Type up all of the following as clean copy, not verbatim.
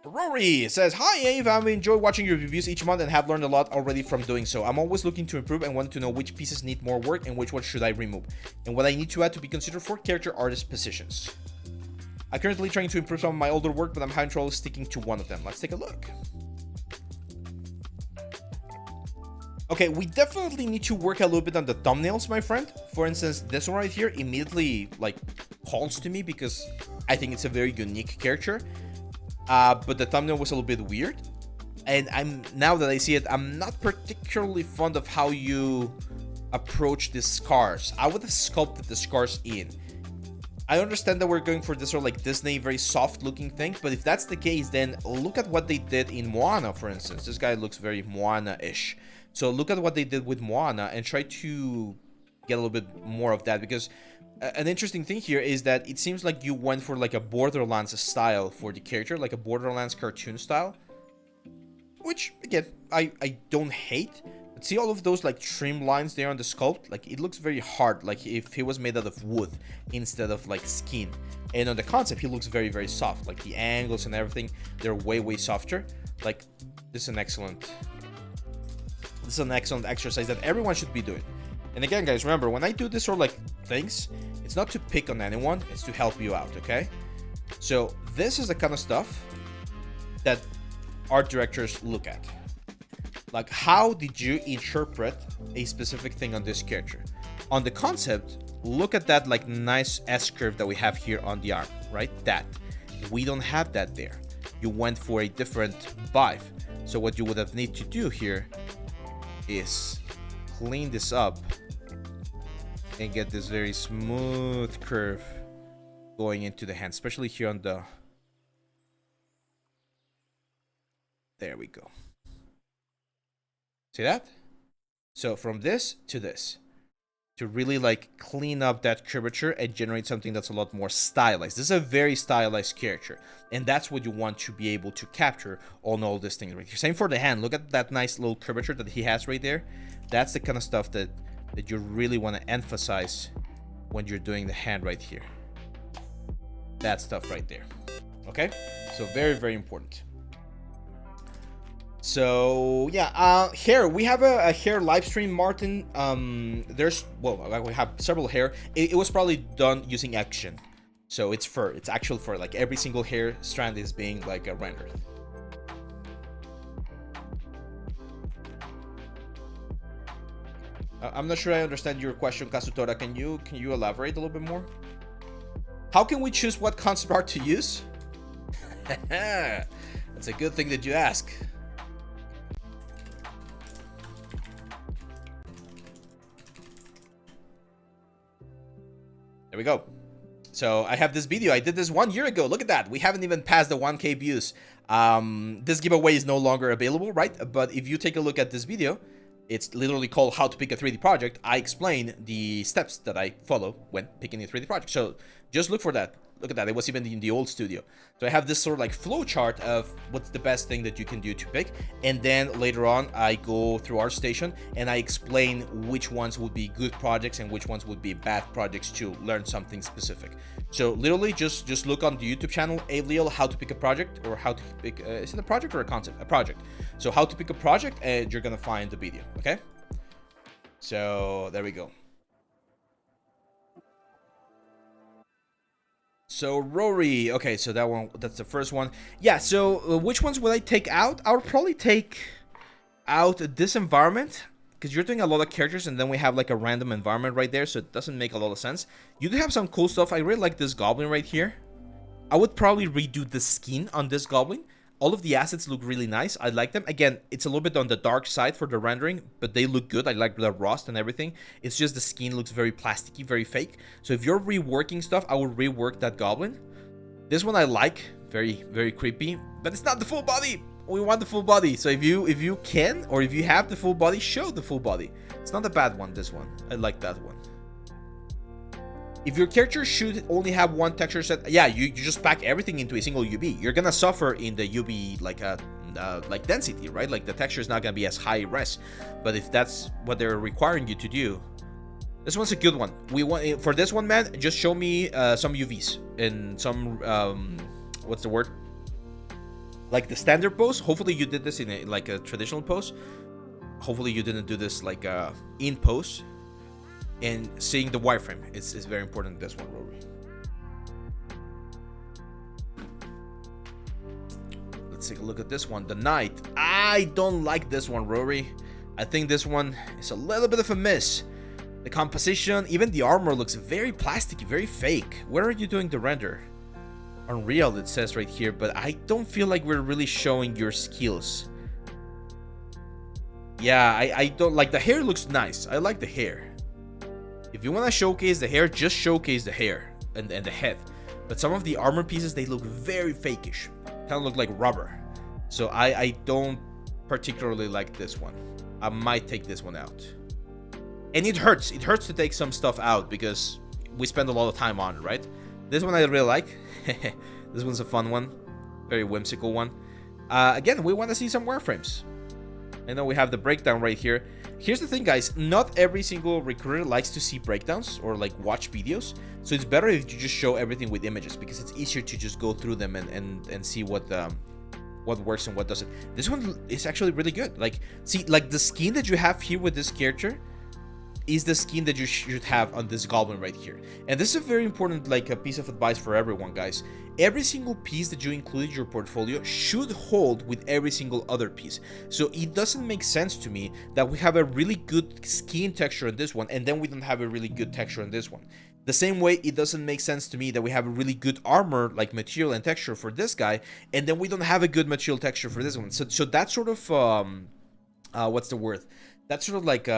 Rory says, "Hi Ave, I've enjoyed watching your reviews each month and have learned a lot already from doing so. I'm always looking to improve and want to know which pieces need more work and which ones should I remove, and what I need to add to be considered for character artist positions. I'm currently trying to improve some of my older work, but I'm having trouble sticking to one of them. Let's take a look." Okay, we definitely need to work a little bit on the thumbnails, my friend. For instance, this one right here immediately like calls to me because I think it's a very unique character. But the thumbnail was a little bit weird. And now that I see it, I'm not particularly fond of how you approach the scars. I would have sculpted the scars in. I understand that we're going for this sort of like Disney, very soft looking thing, but if that's the case, then look at what they did in Moana, for instance. This guy looks very Moana-ish. So look at what they did with Moana and try to get a little bit more of that, because an interesting thing here is that it seems like you went for like a Borderlands style for the character, like a Borderlands cartoon style, which again, I don't hate. But see all of those like trim lines there on the sculpt, like it looks very hard, like if he was made out of wood instead of like skin. And on the concept, he looks very, very soft, like the angles and everything, they're way, way softer. Like this is an excellent exercise that everyone should be doing. And again, guys, remember, when I do this sort of like things, it's not to pick on anyone, it's to help you out, okay? So this is the kind of stuff that art directors look at. Like, how did you interpret a specific thing on this character? On the concept, look at that like nice S-curve that we have here on the arm, right? That. We don't have that there. You went for a different vibe. So what you would have need to do here is clean this up and get this very smooth curve going into the hand, especially here on the... There we go. See that? So from this to this, to really like clean up that curvature and generate something that's a lot more stylized. This is a very stylized character, and that's what you want to be able to capture on all these things right here. Same for the hand. Look at that nice little curvature that he has right there. That's the kind of stuff that you really want to emphasize when you're doing the hand right here. That stuff right there. Okay? So very, very important. So yeah, hair. We have a hair live stream, Martin. There's, well, we have several hair. It was probably done using action, so it's fur. It's actual fur. Like every single hair strand is being like rendered. I'm not sure I understand your question, Kazutora. Can you elaborate a little bit more? How can we choose what concept art to use? That's a good thing that you ask. There we go. So I have this video. I did this 1 year ago. Look at that. We haven't even passed the 1K views. This giveaway is no longer available, right? But if you take a look at this video, it's literally called How to Pick a 3D Project. I explain the steps that I follow when picking a 3D project. So just look for that. Look at that. It was even in the old studio. So I have this sort of like flow chart of what's the best thing that you can do to pick. And then later on, I go through our station and I explain which ones would be good projects and which ones would be bad projects to learn something specific. So literally just look on the YouTube channel, Leal, how to pick a project, or how to pick, is it a project or a concept? A project. So how to pick a project, and you're going to find the video. Okay. So there we go. So Rory, okay, so that's the first one. Yeah, so which ones would I take out? I would probably take out this environment, because you're doing a lot of characters and then we have like a random environment right there, so it doesn't make a lot of sense. You do have some cool stuff. I really like this goblin right here. I would probably redo the skin on this goblin. All of the assets look really nice. I like them. Again, it's a little bit on the dark side for the rendering, but they look good. I like the rust and everything. It's just the skin looks very plasticky, very fake. So if you're reworking stuff, I would rework that goblin. This one I like. Very, very creepy. But it's not the full body. We want the full body. So if you can, or if you have the full body, show the full body. It's not a bad one, this one. I like that one. If your character should only have one texture set, yeah, you just pack everything into a single UV. You're gonna suffer in the UV like density, right? Like the texture is not gonna be as high res. But if that's what they're requiring you to do, this one's a good one. We want for this one, man. Just show me some UVs and some what's the word? like the standard pose. Hopefully you did this in like a traditional pose. Hopefully you didn't do this like in pose. And seeing the wireframe is very important in this one, Rory. Let's take a look at this one. The Knight. I don't like this one, Rory. I think this one is a little bit of a miss. The composition, even the armor looks very plasticky, very fake. Where are you doing the render? On Real, it says right here, but I don't feel like we're really showing your skills. Yeah, I don't like the hair. Looks nice. I like the hair. If you want to showcase the hair, just showcase the hair and the head. But some of the armor pieces, they look very fakeish. Kind of look like rubber. So I don't particularly like this one. I might take this one out. And it hurts. It hurts to take some stuff out because we spend a lot of time on it, right? This one I really like. This one's a fun one. Very whimsical one. Again, we want to see some wireframes. I know we have the breakdown right here. Here's the thing, guys. Not every single recruiter likes to see breakdowns or like watch videos. So it's better if you just show everything with images because it's easier to just go through them and see what works and what doesn't. This one is actually really good. Like, see, like the skin that you have here with this character is the skin that you should have on this goblin right here. And this is a very important like a piece of advice for everyone, guys. Every single piece that you include in your portfolio should hold with every single other piece. So it doesn't make sense to me that we have a really good skin texture on this one and then we don't have a really good texture on this one. The same way it doesn't make sense to me that we have a really good armor like material and texture for this guy and then we don't have a good material texture for this one. So that's sort of what's the word? That's sort of like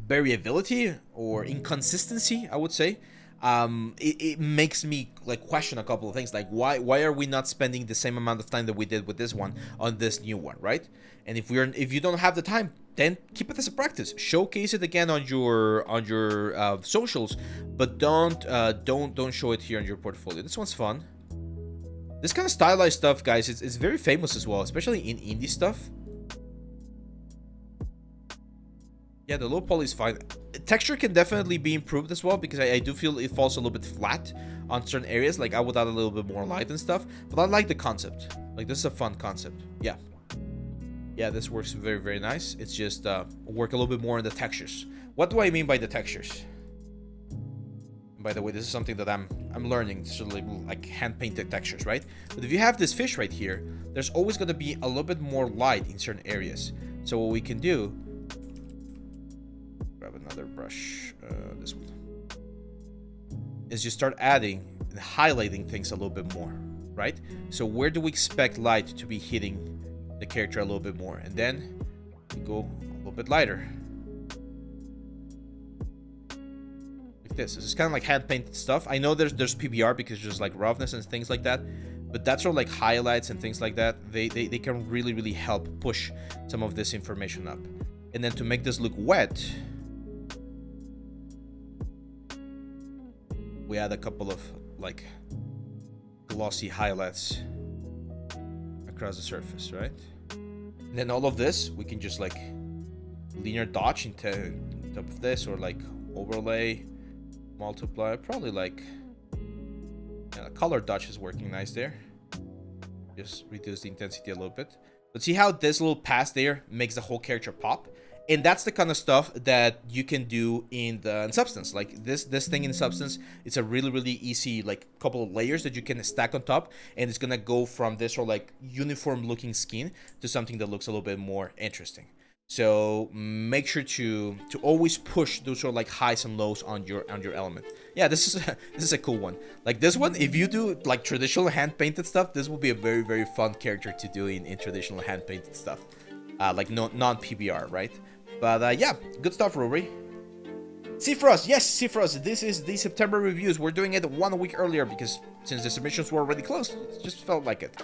variability or inconsistency, I would say. It makes me like question a couple of things, like why are we not spending the same amount of time that we did with this one on this new one, right? And if you don't have the time, then keep it as a practice. Showcase it again on your socials, but don't show it here in your portfolio. This one's fun. This kind of stylized stuff, guys, is very famous as well, especially in indie stuff. Yeah, the low poly is fine. Texture can definitely be improved as well because I do feel it falls a little bit flat on certain areas. Like I would add a little bit more light and stuff, but I like the concept. Like this is a fun concept. Yeah. Yeah, this works very, very nice. It's just work a little bit more on the textures. What do I mean by the textures? And by the way, this is something that I'm learning. It's sort of like hand-painted textures, right? But if you have this fish right here, there's always going to be a little bit more light in certain areas. So what we can do, grab another brush, this one, is just start adding and highlighting things a little bit more, right? So where do we expect light to be hitting the character a little bit more? And then we go a little bit lighter. Like this. This is kind of like hand-painted stuff. I know there's PBR because there's like roughness and things like that, but that's sort of like highlights and things like that. They can really, really help push some of this information up. And then to make this look wet, we add a couple of like glossy highlights across the surface, right? And then all of this we can just like linear dodge into top of this, or like overlay, multiply, probably like, yeah, the color dodge is working nice there. Just reduce the intensity a little bit. But see how this little pass there makes the whole character pop? And that's the kind of stuff that you can do in Substance. Like this thing in Substance, it's a really, really easy like couple of layers that you can stack on top, and it's gonna go from this sort of like uniform looking skin to something that looks a little bit more interesting. So make sure to always push those sort of like highs and lows on your element. Yeah, this is a cool one. Like this one, if you do like traditional hand painted stuff, this will be a very, very fun character to do in traditional hand painted stuff. Like non-PBR, right? But yeah, good stuff, Rory. See for us, yes, see for us. This is the September reviews. We're doing it 1 week earlier because since the submissions were already closed, it just felt like it.